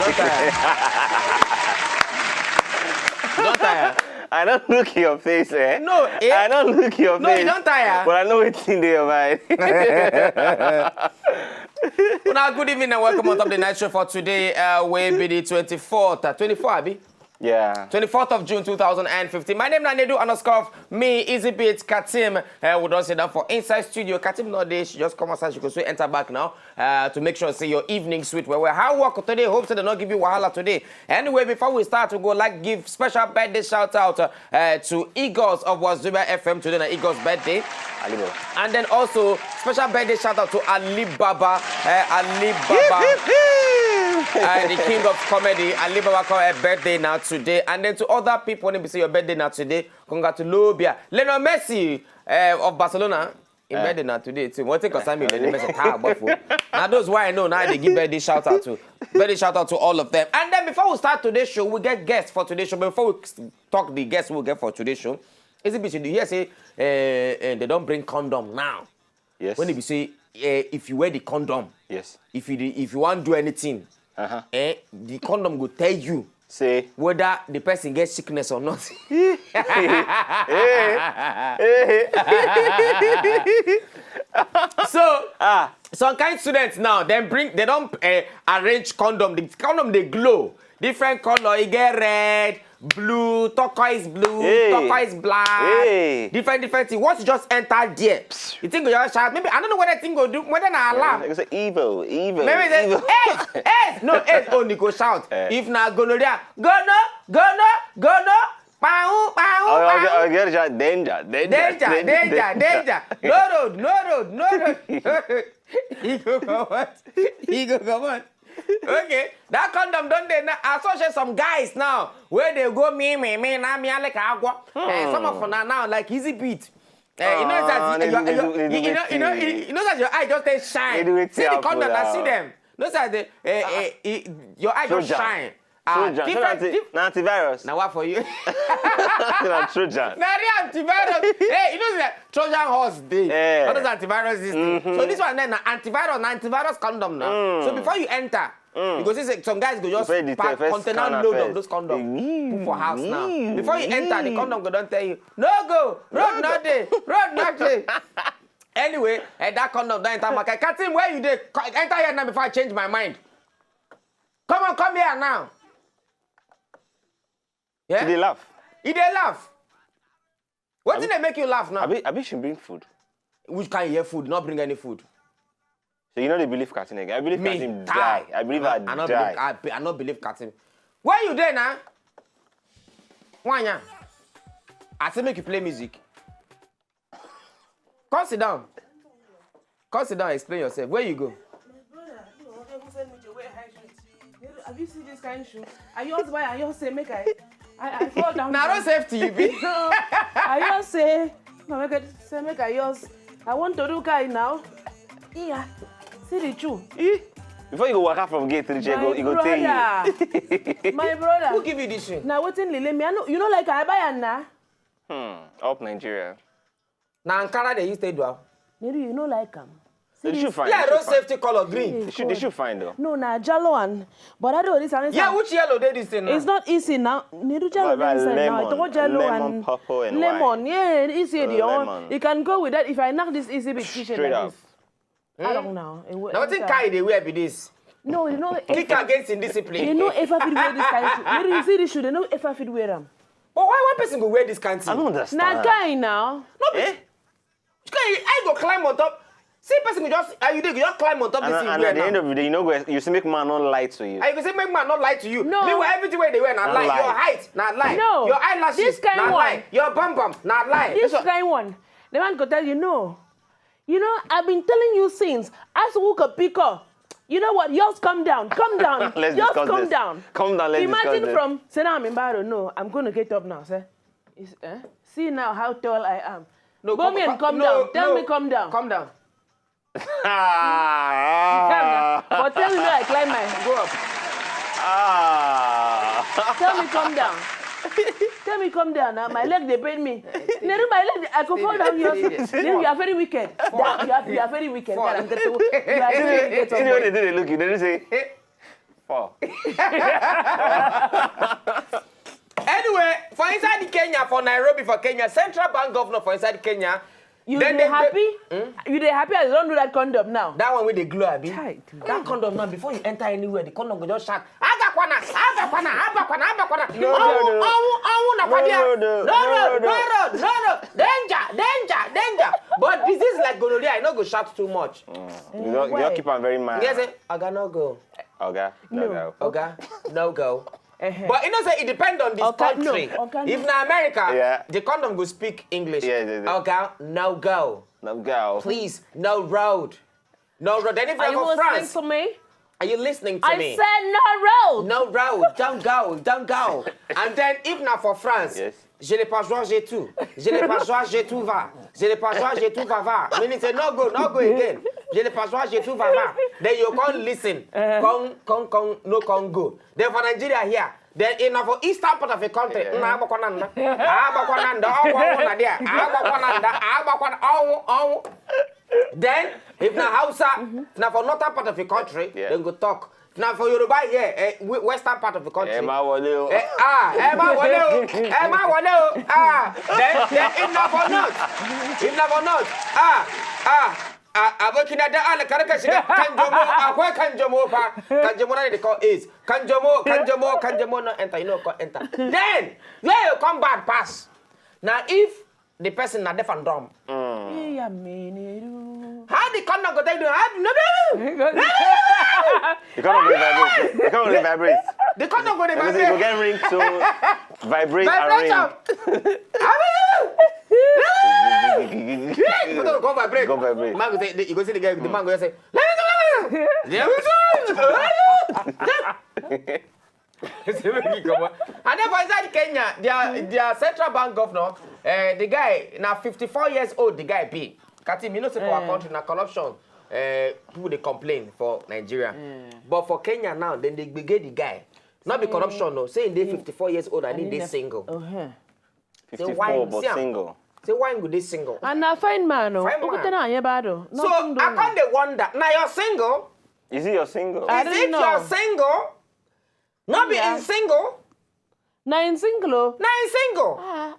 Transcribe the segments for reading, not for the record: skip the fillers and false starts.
Don't tire. I don't look your face, eh? No, I don't look your face. No, you don't tire. But I know it's in there, man. Well, now, good evening and welcome on Top the Night Show for today. Will be the 24th, 24, Abby? Yeah. 24th of June 2015. My name is Nanedu underscore me, Easy Beats, Katim. We don't say that for Inside Studio. Katim not there. She just come outside. She can enter back now to make sure see your evening sweet. Well, how work today? Hope to not give you wahala today. Anyway, before we start, we go give special birthday shout out to Eagles of Wazuba FM today. Na Eagles birthday. Alibaba. And then also special birthday shout out to Alibaba. Alibaba. The king of comedy, Alibaba call a birthday now today. And then to other people, when you say your birthday now today, congratulations. Lionel Messi of Barcelona, in birthday now today too. What take us Lionel Messi? Now those who I know now they give birthday shout out to. Birthday shout out to all of them. And then before we start today's show, we get guests for today's show. But before we talk the guests we'll get for today's show, is it you hear say they don't bring condom now? Yes. When they say if you wear the condom, yes. If you want to do anything. The condom will tell you say whether the person gets sickness or not. So some kind students now they don't arrange condom. The condom they glow different color. You get red, blue, turquoise blue, turquoise black, different things. Once you just enter there, you think you just shout. Maybe I don't know what that thing go do. Whether na alarm. It's evil. Maybe they no only go shout. If na gonorrhea, gono. Pow. I'll get a danger. No road. He go come on. Okay, that condom don't they now associate some guys now where they go me now me like agua. Some of them now like Easy Beat. You know that you know that your eye just they shine. See the condom that see them. Notice that your eye just shine. Antivirus. Now what for you? Trojan. Now the antivirus. Hey, you know that Trojan horse day. What is antivirus this thing? So this one then antivirus condom now. So before you enter, because some guys go just pack container load of those condoms put for house now. Before you enter, the condom go don't tell you no go road not there. Anyway, that condom don't enter market. Katim, where you there? Enter here now before I change my mind. Come here now. Yeah? They laugh. They laugh. What did they make you laugh now? Abi should bring food. Which kind of hear food? Not bring any food. So you know they believe Katim again. I believe Katim die. I believe I die. I not believe Katim. Where you there now? Wanya. I say make you play music. Come sit down. Explain yourself. Where you go? Have you seen this kind of shoe? I just buy and you say make I fall down. Now don't safety you be. No, I just say make I just. I want to do guy now. Yeah, see the shoe. Before you go walk out from gate to the chair, you go tell you. My brother. Who give you this shoe? Now what's in Lily? Me, I know you know like I buy and now. Up Nigeria. Now Ankara they used to do. Maybe you know like They should find. Yeah, road safety color green. They should find though. No, na jello one. But I do this and yeah, which yellow they this thing now? It's not easy now. Nedu jello this now. I thought jello lemon, purple and lemon. white. Yeah, easy the lemon. You can go with that. If I knock this easy big t-shirt Straight like up. this. I don't know. Now what think Kai they wear be this? No, you know. Kick against indiscipline. You know if I fit wear this kind of shoe. Maybe you see this shoe. They know if I fit wear them. But why one person go wear this kind of thing? I don't understand. Na guy now. No, I go climb on top. See, person go just you just climb on top this thing. And at the end of the day, you see make man not lie to you. I can say make man not lie to you. No. Meanwhile, everything where they wear not lie. Your height not lie. No. Your eyelashes This kind not one. lie. Your bum not lie. This kind one. The man could tell you no. You know, I've been telling you since. As who could pick up. You know what? Yours come down. Let's Yours discuss come this. down. Come down, let's discuss Imagine this. from, say now I'm in Baro. No, I'm going to get up now, sir. See now how tall I am. No, Come down. Tell me come down. Come down. But tell me where I climb my, go up. Tell me come down. Tell me come down now. My leg, they pain me. Neru, my leg, I could fall down here. You are very wicked. You are very wicked. You are very wicked. You know what they do? They look you. They don't say. 4. Anyway, for inside Kenya, for Nairobi, for Kenya, Central Bank governor for inside Kenya. You they happy? You they happy? I don't do that condom now. That one with the glue, Abi. Tight. That condom now, before you enter anywhere, the condom will just shout, Abakwana. No, danger. But this is like gonorrhea, I not go shout too much. You don't keep on very mad. Yes, Oga, no go. Oga, no go. Oga, no go. But you know, say it depends on this country. No. If in America, the condom will speak English. Okay, no go. No go. Please, no road. No road. Then if Are you're you from listening France, to me? are you listening to me? I said no road. No road. Don't go. And then if not for France, je n'ai pas joie, j'ai tout. Je n'ai pas joie, j'ai tout va. Je n'ai pas joie, j'ai tout va. Meaning say no go again. Je n'ai pas joie, j'ai tout va. Then you can't listen. No go. Then for Nigeria here, then in for eastern part of the country, then if na Hausa, now for northern part of the country, then go talk. Now for Yoruba here, western part of the country. Emma Waleo. Then if na for north, abokina da ala karaka shiga kanjomo akwai kanjomo pa kanjomo na they call is kanjomo no enter, you know call enter. Then where you come back pass. Now if the person na deaf and dumb, how the condom go take do? The condom go vibrate. The condom go vibrate. The condom go Because vibrate. it go get ring to vibrate and ring. Go vibrate. Go vibrate. Man go say, you go see the guy, the man go say, and then for inside Kenya, their central bank governor, the guy now 54 years old, the guy be. Katim, you know, say for our country, now corruption, people they complain for Nigeria. But for Kenya now, then they get the guy. Not be corruption, no. Saying they 54 years old, I need they single. 54 but single. Say why would they single? And I find man, no. So I can't wonder. Now you're single. Is it your single? I Is it don't know. you're single? Not be in single. Na in single.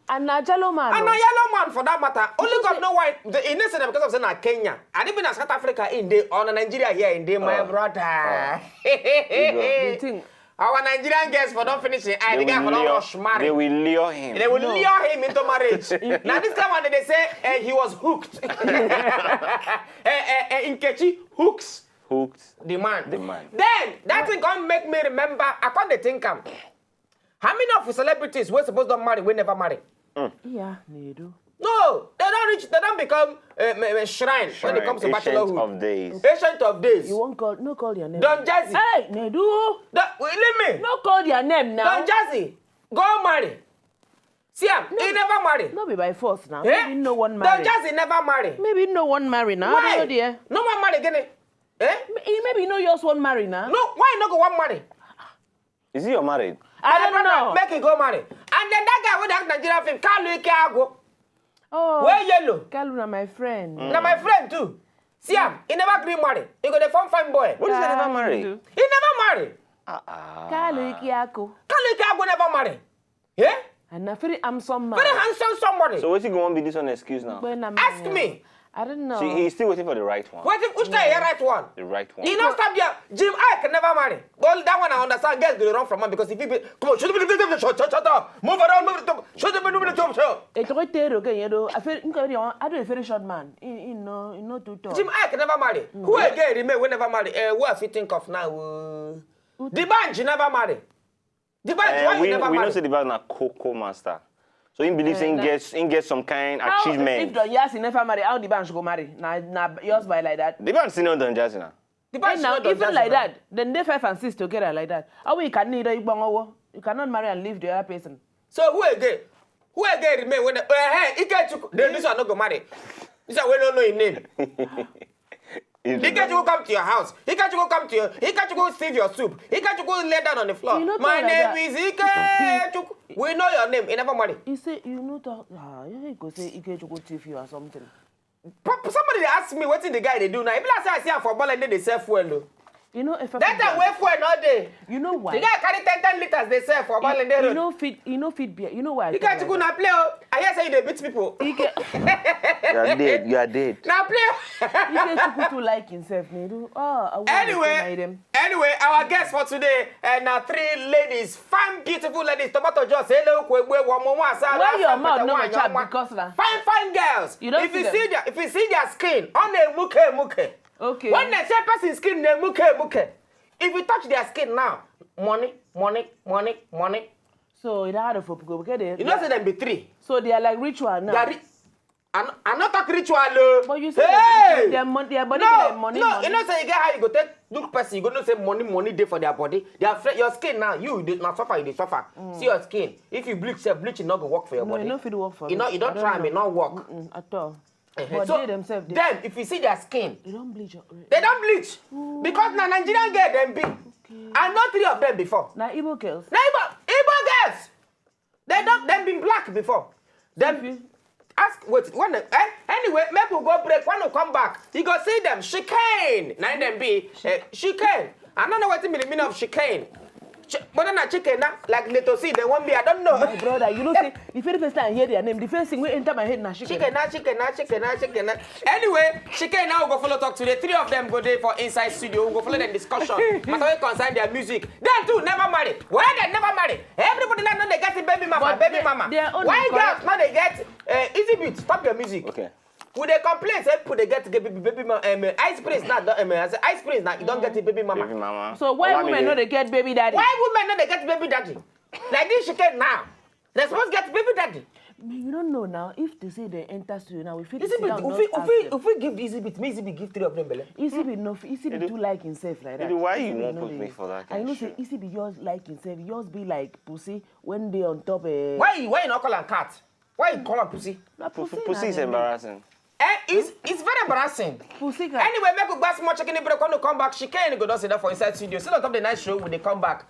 And na jello man. And a yellow man for that matter. Only God know why. In this because of saying Kenya. And even in South Africa in the on Nigeria here in the my brother. The thing. Our Nigerian guests for not finishing. The guy for not rush marriage. They will lure him. They will lure him into marriage. Now this guy one they say he was hooked. In Kechi hooks. Hooked. The man. Then that thing gonna make me remember. I can't think how many of the celebrities we're supposed to marry, we never marry. Yeah, Nedu. No, they don't become shrine when it comes to bachelorhood. Ancient of days. You won't call your name. Don Jazzy. Hey, Nedu. Leave me. No call your name now. Don Jazzy, go marry. See him, he never marry. No be by force now. Maybe no one marry. Don Jazzy never marry. Maybe no one marry now. Why? No, dear. No one marry again. Maybe no yours one marry now. No, why not go one marry? Is he your married? I don't know. Make it go marry. And then that guy with that Nigerian film, Kalu Ikeago. Oh. Where yellow? Kalu na my friend. Now my friend too. See him, he never agree marry. He got a fine boy. What is he never married? He never marry. Kalu Ikiako. Kalu Ikeago never marry. Yeah? And a very handsome man. Very handsome somebody. So what's he going to be this one excuse now? Ask me. I don't know. See, he's still waiting for the right one. Which guy is the right one? The right one. He not stop there. Jim Ike never marry. Well, that one I understand. Guys will run from him because if he be, come on, shut up, move around, shut up. It's right there again, you know. I do a very short man. You know, too tall. Jim Ike never marry. Who again remain we never marry? Who have you think of now? The band never marry. The band why you never marry? We know say the band na Coco Master. So he believes he gets some kind achievement. If Don Jazzy never marry, how the band should go marry? Now yours by like that. The band still not Don Jazzy now. The band now even like that, then they 5 and 6 together like that. How we can need you cannot marry and leave the other person. So who again? Who again remain when he get you? This one not go marry. This one we don't know his name. He can't go come to your house. He can't go come to you. He can't go steal your soup. He can't go lay down on the floor. My name is Ike. We know your name. He never marry. He say you know talk. You go say Ike to go thief you or something. Somebody asked me what the guy they do now. If I say I see him for ball and then they sell fuel. You know if That time wait for another day. You know why? The guy carry 10 liters they sell for Ball and You know feed beer. You know why? You can't go now play. I hear say you dey beat people. You get You are dead. Now play. you get to like himself. Anyway, our guest for today now 3 ladies, fine, beautiful ladies. Tomato just hello, why your mouth no chat because now? Fine girls. You don't if you see their skin on a muke. Okay. When they say person skin they muke. If you touch their skin now, money. So it hard for people because they. You know say them be 3. So they are like ritual now. I'm not talking ritual. But you say their body like money. No, you know say you get how you go take look person, you go know say money day for their body. Your skin now, you not suffer, you suffer. See your skin. If you bleach it not go work for your body. No, it work for you don't try me, not work. At all. But so they themselves. Them, if you see their skin, they don't bleach. They don't bleach. Because now Nigerian girl them big. Okay. I know 3 of them before. Now Igbo girls. Now Igbo girls. Them been black before. Them ask anyway, make we go break. When we come back, you go see them chicane. Now them be chicane. I don't know what the meaning of chicane. But then a chicken now, like little see they won't be. I don't know. My brother, you know say the very first time I hear their name, the first thing we enter my head now chicken. Chicken. Anyway, chicken now we go follow talk today. 3 of them go there for inside studio. We go follow them discussion. Matter we concern their music. Them too never marry. Why they never marry? Everybody now know they get a baby mama. Why girls now they get easy beat? Stop your music. Okay. Would they complain? Say people they get baby mama. Ice prince now. Ice prince now. You don't get a baby mama. Baby mama. So why women know they get baby daddy? Why women know they get baby daddy? Like this chicken now. They're supposed to get baby daddy. You don't know now. If they say they enter studio now, we feel if we give Easy Beat, Easy Beat give 3 of them belly. Easy Beat too like himself like that. Why you won't put me for that? I know say Easy Beat yours like himself. Yours be like pussy when they on top. Why you not call him cat? Why you call him pussy? Pussy is embarrassing. It's very embarrassing. Pussy cat. Anyway, make a glass more chicken break when you come back. She can't go down sit down for inside studio. Still on top of the night show when they come back.